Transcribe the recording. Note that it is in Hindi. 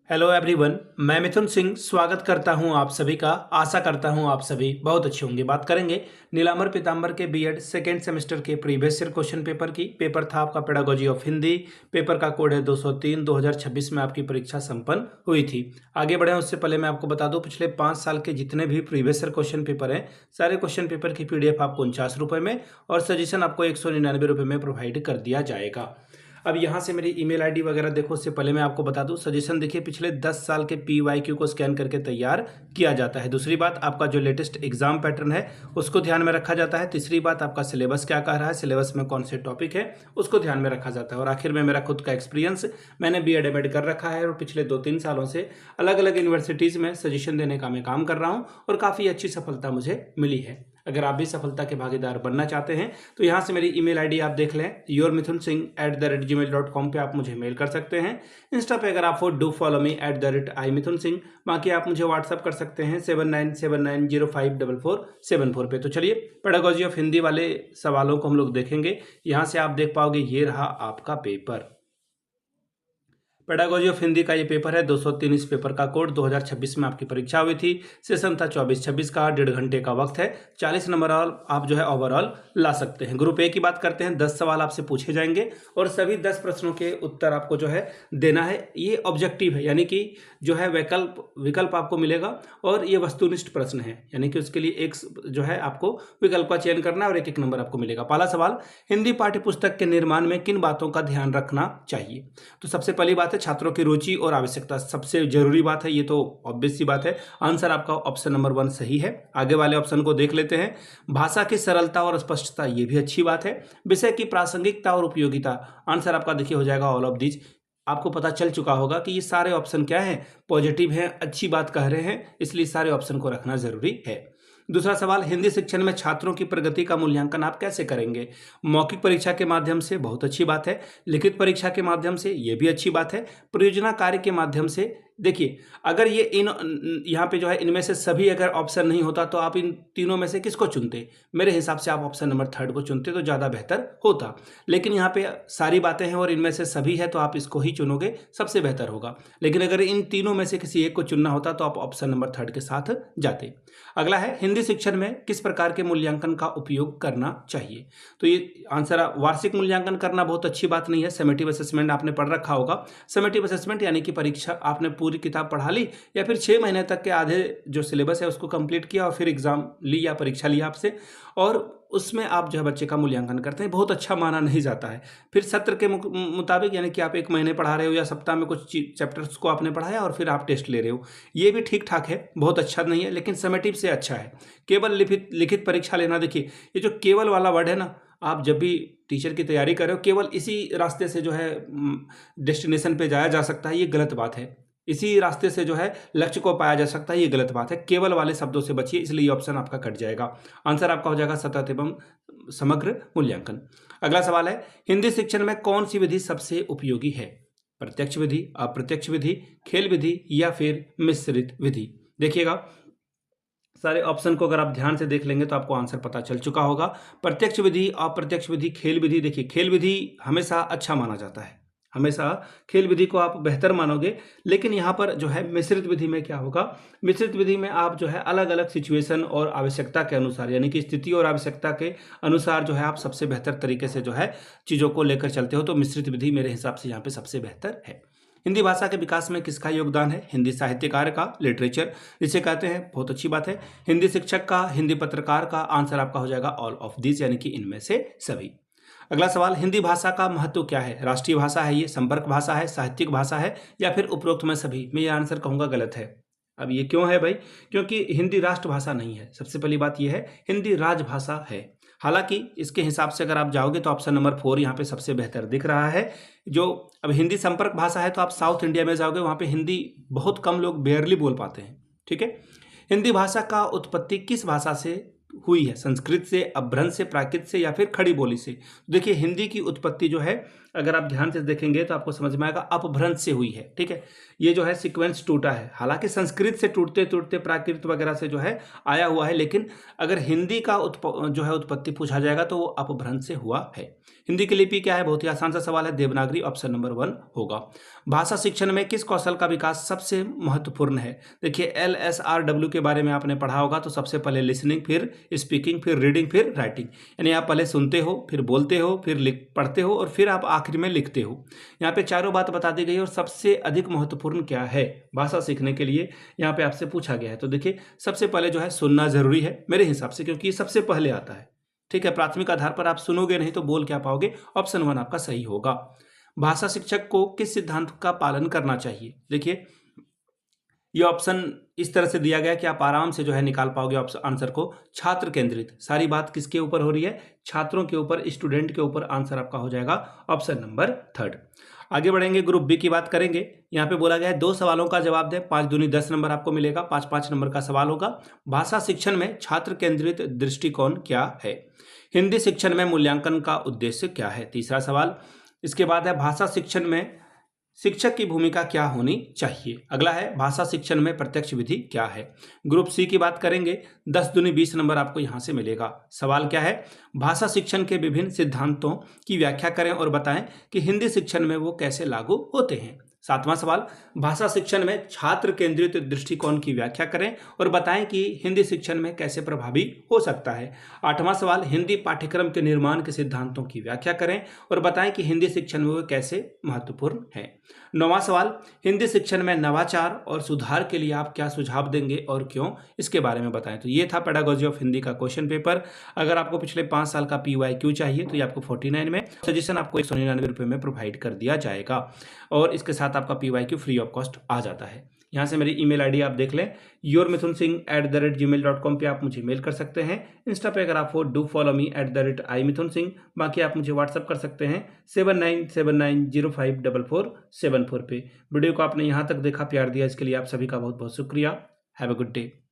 हेलो एवरीवन, मैं मिथुन सिंह स्वागत करता हूं आप सभी का। आशा करता हूं आप सभी बहुत अच्छे होंगे। बात करेंगे नीलांबर पीतांबर के बीएड सेकेंड सेमेस्टर के प्रीवियस ईयर क्वेश्चन पेपर की। पेपर था आपका पेडागोजी ऑफ हिंदी। पेपर का कोड है 203। 2026 में आपकी परीक्षा संपन्न हुई थी। आगे बढ़े उससे पहले मैं आपको बता दूं, पिछले 5 साल के जितने भी प्रीवियस ईयर क्वेश्चन पेपर हैं, सारे क्वेश्चन पेपर की पीडीएफ आपको 49 रुपये में और सजेशन आपको 199 रुपये में प्रोवाइड कर दिया जाएगा। अब यहाँ से मेरी ईमेल आईडी वगैरह देखो। उससे पहले मैं आपको बता दूं, सजेशन देखिए पिछले 10 साल के PYQ को स्कैन करके तैयार किया जाता है। दूसरी बात, आपका जो लेटेस्ट एग्जाम पैटर्न है उसको ध्यान में रखा जाता है। तीसरी बात, आपका सिलेबस क्या कह रहा है, सिलेबस में कौन से टॉपिक है उसको ध्यान में रखा जाता है। और आखिर में मेरा खुद का एक्सपीरियंस, मैंने BEd MAd कर रखा है और पिछले 2-3 सालों से अलग अलग यूनिवर्सिटीज़ में सजेशन देने का मैं काम कर रहा हूँ और काफ़ी अच्छी सफलता मुझे मिली है। अगर आप भी सफलता के भागीदार बनना चाहते हैं तो यहाँ से मेरी ईमेल आईडी आप देख लें, yourmithunsingh@gmail.com पे आप मुझे मेल कर सकते हैं। इंस्टा पे अगर आप हो, डू फॉलो मी @iMithunSingh। बाकी आप मुझे व्हाट्सअप कर सकते हैं 7979054474 पे। तो चलिए, पेडागोजी ऑफ हिंदी वाले सवालों को हम लोग देखेंगे। यहाँ से आप देख पाओगे, ये रहा आपका पेपर। पेडागोजी ऑफ हिंदी का ये पेपर है 203। इस पेपर का कोड 2026 में आपकी परीक्षा हुई थी। सेशन था 24-26 का। 1.5 घंटे का वक्त है। 40 नंबर आप जो है ओवरऑल ला सकते हैं। ग्रुप ए की बात करते हैं, 10 सवाल आपसे पूछे जाएंगे और सभी 10 प्रश्नों के उत्तर आपको जो है देना है। ये ऑब्जेक्टिव है, यानी कि जो है विकल्प आपको मिलेगा और ये वस्तुनिष्ठ प्रश्न है, यानी कि उसके लिए एक जो है आपको विकल्प का चयन करना है और एक नंबर आपको मिलेगा। पहला सवाल, हिंदी पाठ्य पुस्तक के निर्माण में किन बातों का ध्यान रखना चाहिए? तो सबसे पहली बात है छात्रों की रुचि और आवश्यकता, सबसे जरूरी बात है। ये तो ऑब्वियस सी बात है। आंसर आपका ऑप्शन नंबर 1 सही है। आगे वाले ऑप्शन को देख लेते हैं। भाषा की सरलता और स्पष्टता, ये भी अच्छी बात है। विषय की प्रासंगिकता और उपयोगिता, आंसर आपका देखिए हो जाएगा ऑल ऑफ दीज। आपको पता चल चुका होगा कि ये सारे ऑप्शन क्या है, पॉजिटिव हैं, अच्छी बात कह रहे हैं, इसलिए सारे ऑप्शन को रखना जरूरी है। दूसरा सवाल, हिंदी शिक्षण में छात्रों की प्रगति का मूल्यांकन आप कैसे करेंगे? मौखिक परीक्षा के माध्यम से, बहुत अच्छी बात है। लिखित परीक्षा के माध्यम से, ये भी अच्छी बात है। परियोजना कार्य के माध्यम से। देखिए, अगर ये यहाँ पे जो है इनमें से सभी अगर ऑप्शन नहीं होता तो आप इन तीनों में से किसको चुनते? मेरे हिसाब से आप ऑप्शन नंबर 3 को चुनते तो ज़्यादा बेहतर होता। लेकिन यहाँ पे सारी बातें हैं और इनमें से सभी है तो आप इसको ही चुनोगे, सबसे बेहतर होगा। लेकिन अगर इन तीनों में से किसी एक को चुनना होता तो आप ऑप्शन नंबर 3 के साथ जाते। अगला है, हिंदी शिक्षण में किस प्रकार के मूल्यांकन का उपयोग करना चाहिए? तो ये आंसर, वार्षिक मूल्यांकन करना बहुत अच्छी बात नहीं है। समेटिव असेसमेंट आपने पढ़ रखा होगा। समेटिव असेसमेंट यानी कि परीक्षा आपने पूरी किताब पढ़ा ली या फिर 6 महीने तक के आधे जो सिलेबस है उसको कंप्लीट किया और फिर एग्जाम ली या परीक्षा ली आपसे, और उसमें आप जो है बच्चे का मूल्यांकन करते हैं। बहुत अच्छा माना नहीं जाता है। फिर सत्र के मुताबिक, यानी कि आप 1 महीने पढ़ा रहे हो या सप्ताह में कुछ चैप्टर्स को आपने पढ़ाया और फिर आप टेस्ट ले रहे हो, ये भी ठीक ठाक है, बहुत अच्छा नहीं है, लेकिन समेटिव से अच्छा है। केवल लिखित परीक्षा लेना, देखिए ये जो केवल वाला वर्ड है ना, आप जब भी टीचर की तैयारी कर रहे हो, केवल इसी रास्ते से जो है डेस्टिनेशन पे जाया जा सकता है, ये गलत बात है। इसी रास्ते से जो है लक्ष्य को पाया जा सकता है, ये गलत बात है। केवल वाले शब्दों से बचिए, इसलिए ऑप्शन आपका कट जाएगा। आंसर आपका हो जाएगा सतत एवं समग्र मूल्यांकन। अगला सवाल है, हिंदी शिक्षण में कौन सी विधि सबसे उपयोगी है? प्रत्यक्ष विधि, अप्रत्यक्ष विधि, खेल विधि या फिर मिश्रित विधि? देखिएगा, सारे ऑप्शन को अगर आप ध्यान से देख लेंगे तो आपको आंसर पता चल चुका होगा। प्रत्यक्ष विधि, अप्रत्यक्ष विधि, खेल विधि। देखिए, खेल विधि हमेशा अच्छा माना जाता है, हमेशा खेल विधि को आप बेहतर मानोगे। लेकिन यहाँ पर जो है मिश्रित विधि में क्या होगा, मिश्रित विधि में आप जो है अलग अलग सिचुएशन और आवश्यकता के अनुसार, यानी कि स्थिति और आवश्यकता के अनुसार जो है आप सबसे बेहतर तरीके से जो है चीज़ों को लेकर चलते हो। तो मिश्रित विधि मेरे हिसाब से यहाँ पे सबसे बेहतर है। हिंदी भाषा के विकास में किसका योगदान है? हिंदी साहित्यकार का, लिटरेचर जिसे कहते हैं, बहुत अच्छी बात है। हिंदी शिक्षक का, हिंदी पत्रकार का, आंसर आपका हो जाएगा ऑल ऑफ दिस, यानी कि इनमें से सभी। अगला सवाल, हिंदी भाषा का महत्व क्या है? राष्ट्रीय भाषा है ये, संपर्क भाषा है, साहित्यिक भाषा है या फिर उपरोक्त में सभी? मैं ये आंसर कहूँगा गलत है। अब ये क्यों है भाई? क्योंकि हिंदी राष्ट्रभाषा नहीं है। सबसे पहली बात यह है, हिंदी राजभाषा है। हालांकि इसके हिसाब से अगर आप जाओगे तो ऑप्शन नंबर 4 यहाँ पे सबसे बेहतर दिख रहा है। जो अब हिंदी संपर्क भाषा है तो आप साउथ इंडिया में जाओगे, वहाँ पे हिंदी बहुत कम लोग बेयरली बोल पाते हैं। ठीक है। हिंदी भाषा का उत्पत्ति किस भाषा से हुई है? संस्कृत से, अपभ्रंश से, प्राकृत से या फिर खड़ी बोली से? देखिए, हिंदी की उत्पत्ति जो है अगर आप ध्यान से देखेंगे तो आपको समझ में आएगा अपभ्रंश से हुई है। ठीक है, ये जो है सीक्वेंस टूटा है, हालांकि संस्कृत से टूटते टूटते प्राकृत वगैरह से जो है आया हुआ है, लेकिन अगर हिंदी का जो है उत्पत्ति पूछा जाएगा तो वो अपभ्रंश से हुआ है। हिंदी की लिपि क्या है? बहुत ही आसान सा सवाल है, देवनागरी, ऑप्शन नंबर 1 होगा। भाषा शिक्षण में किस कौशल का विकास सबसे महत्वपूर्ण है? देखिए LSRW के बारे में आपने पढ़ा होगा, तो सबसे पहले लिसनिंग, फिर स्पीकिंग, फिर रीडिंग, फिर राइटिंग। यानी आप पहले सुनते हो, फिर बोलते हो, फिर पढ़ते हो और फिर आप आखिर में लिखते हो। यहाँ पे चारों बात बता दी गई और सबसे अधिक महत्वपूर्ण क्या है भाषा सीखने के लिए यहाँ पे आपसे पूछा गया है। तो देखिए सबसे पहले जो है सुनना जरूरी है मेरे हिसाब से, क्योंकि ये सबसे पहले आता है। ठीक है, प्राथमिक आधार पर आप सुनोगे नहीं तो बोल क्या पाओगे? ऑप्शन 1 आपका सही होगा। भाषा शिक्षक को किस सिद्धांत का पालन करना चाहिए? देखिए ये ऑप्शन इस तरह से दिया गया कि आप आराम से जो है निकाल पाओगे आंसर को। छात्र केंद्रित, सारी बात किसके ऊपर हो रही है? छात्रों के ऊपर, स्टूडेंट के ऊपर। आंसर आपका हो जाएगा ऑप्शन नंबर 3। आगे बढ़ेंगे, ग्रुप बी की बात करेंगे। यहाँ पे बोला गया है 2 सवालों का जवाब दें, 5 दूनी 10 नंबर आपको मिलेगा। 5-5 नंबर का सवाल होगा। भाषा शिक्षण में छात्र केंद्रित दृष्टिकोण क्या है? हिंदी शिक्षण में मूल्यांकन का उद्देश्य क्या है? तीसरा सवाल। इसके बाद है भाषा शिक्षण में शिक्षक की भूमिका क्या होनी चाहिए? अगला है भाषा शिक्षण में प्रत्यक्ष विधि क्या है? ग्रुप सी की बात करेंगे। 10 दूनी 20 नंबर आपको यहां से मिलेगा। सवाल क्या है? भाषा शिक्षण के विभिन्न सिद्धांतों की व्याख्या करें और बताएं कि हिंदी शिक्षण में वो कैसे लागू होते हैं। 7वां सवाल, भाषा शिक्षण में छात्र केंद्रित दृष्टिकोण की व्याख्या करें और बताएं कि हिंदी शिक्षण में कैसे प्रभावी हो सकता है। 8वां सवाल, हिंदी पाठ्यक्रम के निर्माण के सिद्धांतों की व्याख्या करें और बताएं कि हिंदी शिक्षण में वो कैसे महत्वपूर्ण है। 9वां सवाल, हिंदी शिक्षण में नवाचार और सुधार के लिए आप क्या सुझाव देंगे और क्यों? इसके बारे में बताएं। तो ये था पेडागोजी ऑफ हिंदी का क्वेश्चन पेपर। अगर आपको पिछले 5 साल का PYQ चाहिए तो ये आपको 49 में, सजेशन आपको 199 रुपये में प्रोवाइड कर दिया जाएगा और इसके साथ आपका PYQ फ्री ऑफ कॉस्ट आ जाता है। यहाँ से मेरी email ID आप देख लें, yourmithunsingh@gmail.com पे आप मुझे मेल कर सकते हैं। इंस्टा पे अगर आप हो डू फॉलो मी @imithunsingh। बाकी आप मुझे व्हाट्सअप कर सकते हैं 7979054474 पे। वीडियो को आपने यहाँ तक देखा, प्यार दिया, इसके लिए आप सभी का बहुत बहुत शुक्रिया। Have a good day.